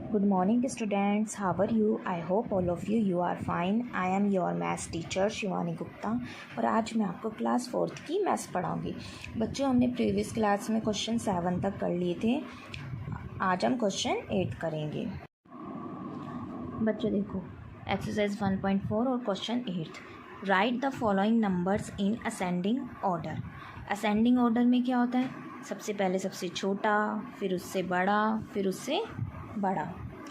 Good morning students, how are you? I hope all of you are fine. I am your maths teacher Shivani Gupta और आज मैं आपको class 4th की maths पढ़ाऊँगी। बच्चों, हमने प्रीवियस क्लास में क्वेश्चन 7 तक कर लिए थे। आज हम क्वेश्चन 8 करेंगे। बच्चों देखो, एक्सरसाइज 1.4 और question 8। Right the following numbers in ascending order. Ascending order में क्या होता है? सबसे पहले सबसे छोटा, फिर उससे बड़ा, फिर उससे बड़ा।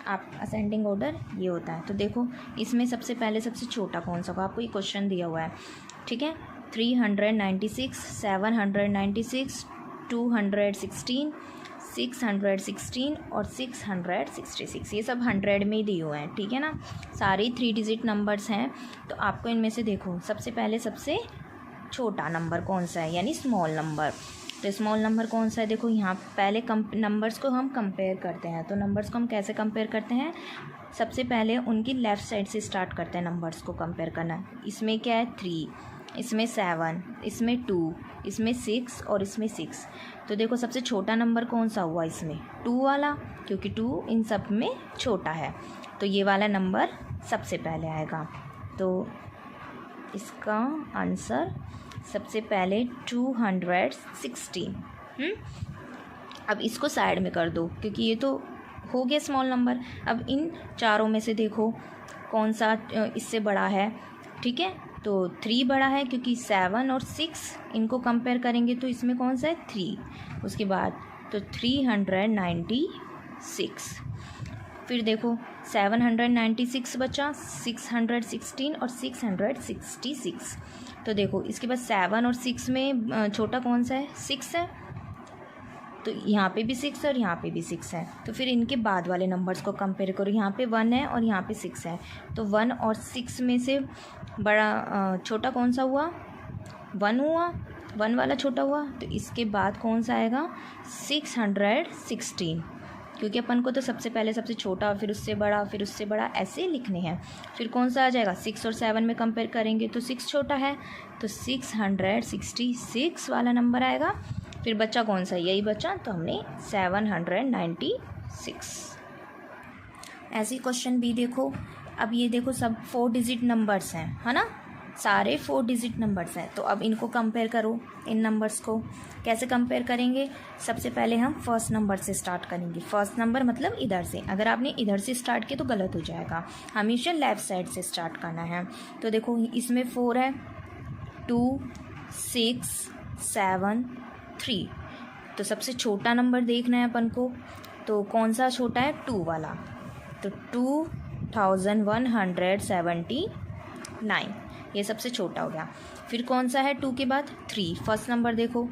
आप असेंडिंग ऑर्डर ये होता है। तो देखो, इसमें सबसे पहले सबसे छोटा कौन सा होगा? आपको ये क्वेश्चन दिया हुआ है, ठीक है। 396, 796, 216, 616 और 666, ये सब 100 में ही दिए हुए हैं, ठीक है ना। सारे 3 डिजिट नंबर्स हैं। तो आपको इनमें से देखो, सबसे पहले सबसे छोटा नंबर कौन सा है, यानी स्मॉल नंबर। तो स्मॉल नंबर कौन सा है? देखो, यहाँ पहले नंबर्स को हम कंपेयर करते हैं। तो नंबर्स को हम कैसे कंपेयर करते हैं? सबसे पहले उनकी लेफ़्ट साइड से स्टार्ट करते हैं नंबर्स को कंपेयर करना। इसमें क्या है? 3, इसमें 7, इसमें 2, इसमें 6 और इसमें 6। तो देखो, सबसे छोटा नंबर कौन सा हुआ इसमें? 2 वाला, क्योंकि 2 इन सब में छोटा है। तो ये वाला नंबर सबसे पहले आएगा। तो इसका आंसर सबसे पहले 216। अब इसको साइड में कर दो, क्योंकि ये तो हो गया स्मॉल नंबर। अब इन चारों में से देखो कौन सा इससे बड़ा है, ठीक है। तो 3 बड़ा है, क्योंकि 7 और 6 इनको कंपेयर करेंगे तो इसमें कौन सा है? 3। उसके बाद तो 396। फिर देखो 796 बचा, 616 और 666। तो देखो, इसके बाद 7 और 6 में छोटा कौन सा है? 6 है। तो यहाँ पे भी 6 है और यहाँ पे भी 6 है। तो फिर इनके बाद वाले नंबर्स को कंपेयर करो। यहाँ पे 1 है और यहाँ पे 6 है। तो 1 और 6 में से बड़ा छोटा कौन सा हुआ? 1 हुआ, 1 वाला छोटा हुआ। तो इसके बाद कौन सा आएगा? 616, क्योंकि अपन को तो सबसे पहले सबसे छोटा, फिर उससे बड़ा, फिर उससे बड़ा, ऐसे लिखने हैं। फिर कौन सा आ जाएगा? 6 और 7 में कंपेयर करेंगे तो 6 छोटा है, तो 666 वाला नंबर आएगा। फिर बचा कौन सा? यही बचा, तो हमने 796। ऐसे क्वेश्चन भी देखो। अब ये देखो, सब 4 डिजिट नंबर्स हैं, है ना। सारे 4 डिजिट नंबर्स हैं। तो अब इनको कंपेयर करो, इन नंबर्स को। कैसे कंपेयर करेंगे? सबसे पहले हम फर्स्ट नंबर से स्टार्ट करेंगे। फर्स्ट नंबर मतलब इधर से। अगर आपने इधर से स्टार्ट किया तो गलत हो जाएगा, हमेशा लेफ़्ट साइड से स्टार्ट करना है। तो देखो, इसमें 4 है, 2, 6, 7, 3। तो सबसे छोटा नंबर देखना है अपन को। तो कौन सा छोटा है? 2 वाला। तो 2179, ये सबसे छोटा हो गया। फिर कौन सा है 2 के बाद? 3। फर्स्ट नंबर देखो,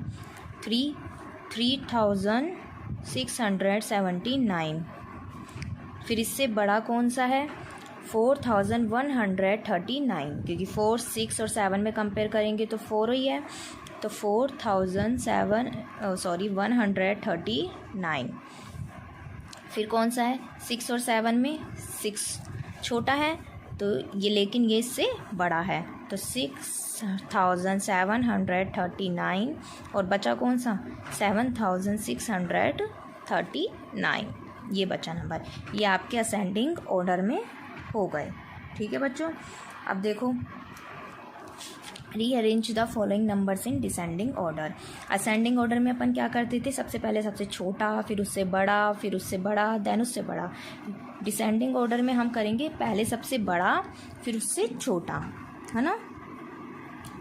3679। फिर इससे बड़ा कौन सा है? 4139, क्योंकि 4, 6 और 7 में कंपेयर करेंगे तो 4 ही है। तो 139। फिर कौन सा है? 6 और 7 में 6 छोटा है, तो ये, लेकिन ये इससे बड़ा है। तो 6739। और बचा कौन सा? 7639, ये बचा नंबर। ये आपके असेंडिंग ऑर्डर में हो गए, ठीक है बच्चों। अब देखो, rearrange the following numbers in descending order. Ascending order में अपन क्या करते थे? सबसे पहले सबसे छोटा, फिर उससे बड़ा, फिर उससे बड़ा, देन उससे बड़ा। डिसेंडिंग ऑर्डर में हम करेंगे पहले सबसे बड़ा, फिर उससे छोटा, है ना।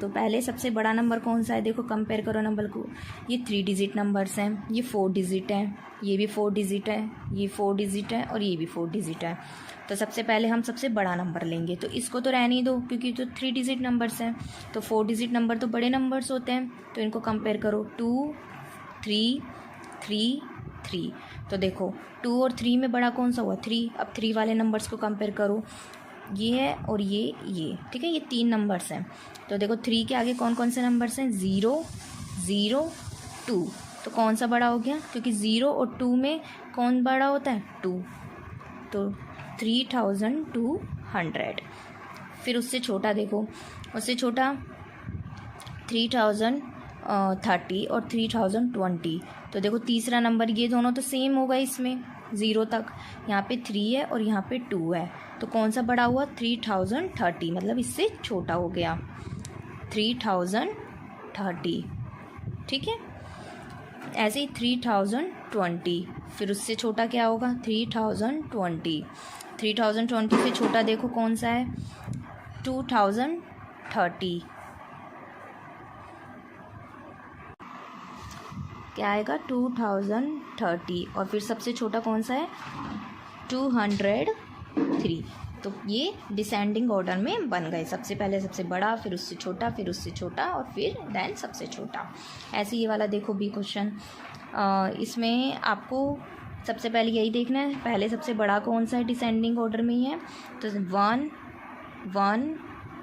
तो पहले सबसे बड़ा नंबर कौन सा है? देखो, कंपेयर करो नंबर को। ये 3 डिजिट नंबर्स हैं, ये 4 डिजिट हैं, ये भी 4 डिजिट है, ये 4 डिजिट है और ये भी 4 डिजिट है। तो सबसे पहले हम सबसे बड़ा नंबर लेंगे। तो इसको तो रहने ही दो, क्योंकि तो 3 डिजिट नंबर्स हैं। तो 4 डिजिट नंबर तो बड़े नंबर्स होते हैं। तो इनको कंपेयर करो। 2, 3, 3, 3। तो देखो, 2 और 3 में बड़ा कौन सा हुआ? 3। अब 3 वाले नंबर्स को कंपेयर करो। ये है और ये, ठीक है। ये 3 नंबर्स हैं। तो देखो, 3 के आगे कौन कौन से नंबर्स हैं? 0, 0, 2। तो कौन सा बड़ा हो गया? क्योंकि 0 और 2 में कौन बड़ा होता है? 2। तो 3200। फिर उससे छोटा देखो, उससे छोटा 3030 और 3020। तो देखो, तीसरा नंबर, ये दोनों तो सेम होगा इसमें, ज़ीरो तक, यहाँ पे 3 है और यहाँ पे 2 है, तो कौन सा बड़ा हुआ? 3030, मतलब इससे छोटा हो गया 3030, ठीक है। ऐसे ही 3020, फिर उससे छोटा क्या होगा? 3020, 3020 से छोटा देखो कौन सा है? 2030, क्या आएगा? 2030, और फिर सबसे छोटा कौन सा है? 203। तो ये डिसेंडिंग ऑर्डर में बन गए, सबसे पहले सबसे बड़ा, फिर उससे छोटा, फिर उससे छोटा, और फिर देन सबसे छोटा। ऐसे ये वाला देखो बी क्वेश्चन, इसमें आपको सबसे पहले यही देखना है, पहले सबसे बड़ा कौन सा है, डिसेंडिंग ऑर्डर में ही है, तो 1 1,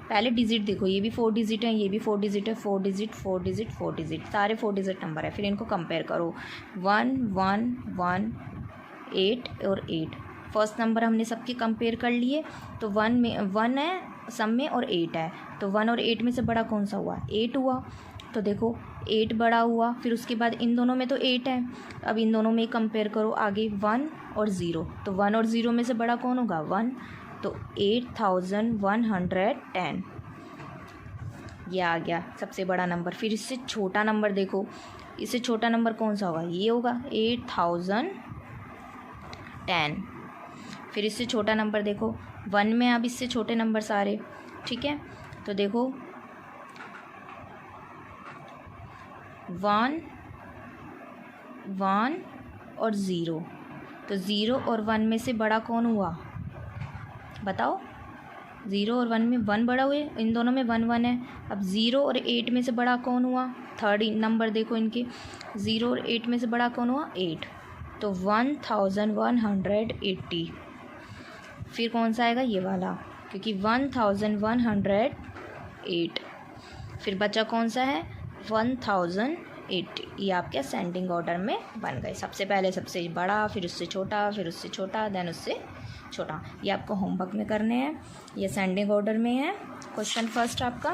पहले डिजिट देखो, ये भी 4 डिजिट है, ये भी 4 डिजिट है, 4 डिजिट 4 डिजिट 4 डिजिट, सारे 4 डिजिट नंबर है। फिर इनको कंपेयर करो, 1 1 1 8 और 8, फर्स्ट नंबर हमने सबके कंपेयर कर लिए, तो 1 में 1 है सब में और 8 है, तो 1 और 8 में से बड़ा कौन सा हुआ? 8 हुआ, तो देखो 8 बड़ा हुआ। फिर उसके बाद इन दोनों में तो 8 है, अब इन दोनों में कंपेयर करो आगे 1 और 0, तो 1 और 0 में से बड़ा कौन होगा? 1, तो 8110 ये आ गया सबसे बड़ा नंबर। फिर इससे छोटा नंबर देखो, इससे छोटा नंबर कौन सा होगा? ये होगा 8010। फिर इससे छोटा नंबर देखो, 1 में अब इससे छोटे नंबर सारे, ठीक है, तो देखो 1 1 और 0, तो 0 और 1 में से बड़ा कौन हुआ? बताओ, 0 और 1 में 1 बड़ा हुए, इन दोनों में 1 1 है। अब 0 और 8 में से बड़ा कौन हुआ? थर्ड नंबर देखो इनके, 0 और 8 में से बड़ा कौन हुआ? 8, तो 1180। फिर कौन सा आएगा? ये वाला, क्योंकि 1108। फिर बचा कौन सा है? 1080। ये आपके असेंडिंग ऑर्डर में बन गए, सबसे पहले सबसे बड़ा, फिर उससे छोटा, फिर उससे छोटा, देन उससे छोटा। ये आपको होमवर्क में करने हैं, ये असेंडिंग ऑर्डर में है क्वेश्चन फर्स्ट आपका,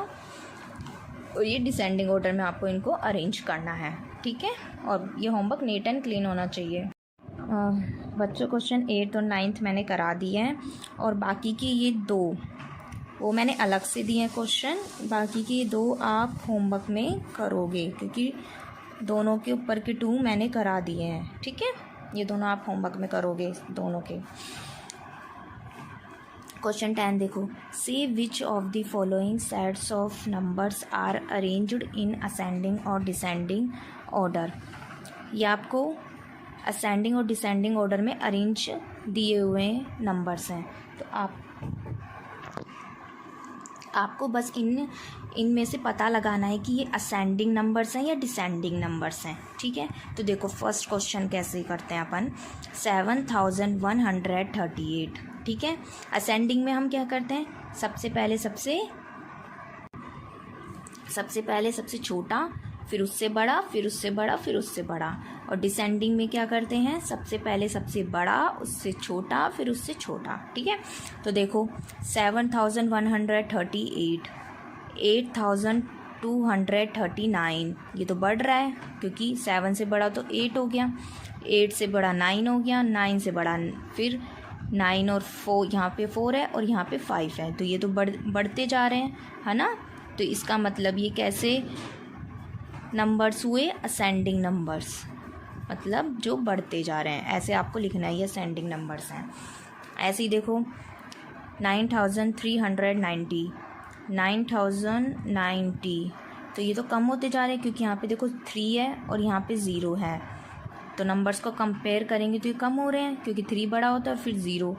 और ये डिसेंडिंग ऑर्डर में आपको इनको अरेंज करना है, ठीक है। और ये होमवर्क नीट एंड क्लीन होना चाहिए। बच्चों क्वेश्चन 8 और 9 मैंने करा दिए हैं, और बाकी के ये 2 वो मैंने अलग से दिए हैं क्वेश्चन, बाकी के 2 आप होमवर्क में करोगे, क्योंकि दोनों के ऊपर के 2 मैंने करा दिए हैं, ठीक है। ये दोनों आप होमवर्क में करोगे दोनों के। क्वेश्चन 10 देखो, see which of the following sets of numbers are arranged in ascending और डिसेंडिंग ऑर्डर। ये आपको असेंडिंग और डिसेंडिंग ऑर्डर में अरेंज दिए हुए नंबर्स हैं, तो आपको बस इनमें से पता लगाना है कि ये असेंडिंग नंबर्स हैं या डिसेंडिंग नंबर्स हैं, ठीक है। तो देखो फर्स्ट क्वेश्चन कैसे करते हैं अपन, 7138, ठीक है। असेंडिंग में हम क्या करते हैं, सबसे पहले सबसे छोटा, फिर उससे बड़ा, फिर उससे बड़ा, फिर उससे बड़ा। और डिसेंडिंग में क्या करते हैं, सबसे पहले सबसे बड़ा, उससे छोटा, फिर उससे छोटा, ठीक है। तो देखो 7138, 8239, ये तो बढ़ रहा है, क्योंकि 7 से बड़ा तो 8 हो गया, 8 से बड़ा 9 हो गया, 9 से बड़ा फिर 9 और 4, यहाँ पे 4 है और यहाँ पे 5 है, तो ये तो बढ़ते जा रहे हैं, है ना। तो इसका मतलब ये कैसे नंबर्स हुए, असेंडिंग नंबर्स, मतलब जो बढ़ते जा रहे हैं, ऐसे आपको लिखना है, ये असेंडिंग नंबर्स हैं। ऐसे ही देखो 9390, 9090, तो ये तो कम होते जा रहे हैं, क्योंकि यहाँ पे देखो 3 है और यहाँ पे 0 है, तो नंबर्स को कंपेयर करेंगे तो ये कम हो रहे हैं, क्योंकि 3 बड़ा होता है और फिर 0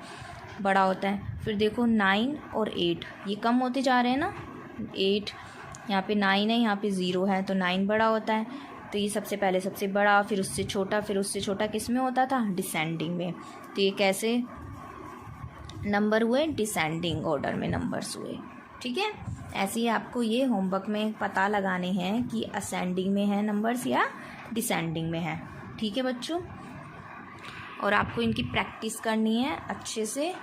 बड़ा होता है। फिर देखो 9 और 8, ये कम होते जा रहे हैं ना, 8 यहाँ पे 9 है, यहाँ पे 0 है, तो 9 बड़ा होता है, तो ये सबसे पहले सबसे बड़ा, फिर उससे छोटा, फिर उससे छोटा किस में होता था, डिसेंडिंग में। तो ये कैसे नंबर हुए, डिसेंडिंग ऑर्डर में नंबर्स हुए, ठीक है। ऐसे ही आपको ये होमवर्क में पता लगाने हैं कि असेंडिंग में है नंबर्स या डिसेंडिंग में है, ठीक है बच्चों। और आपको इनकी प्रैक्टिस करनी है अच्छे से,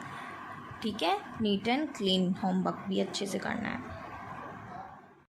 ठीक है। नीट एंड क्लीन होमवर्क भी अच्छे से करना है।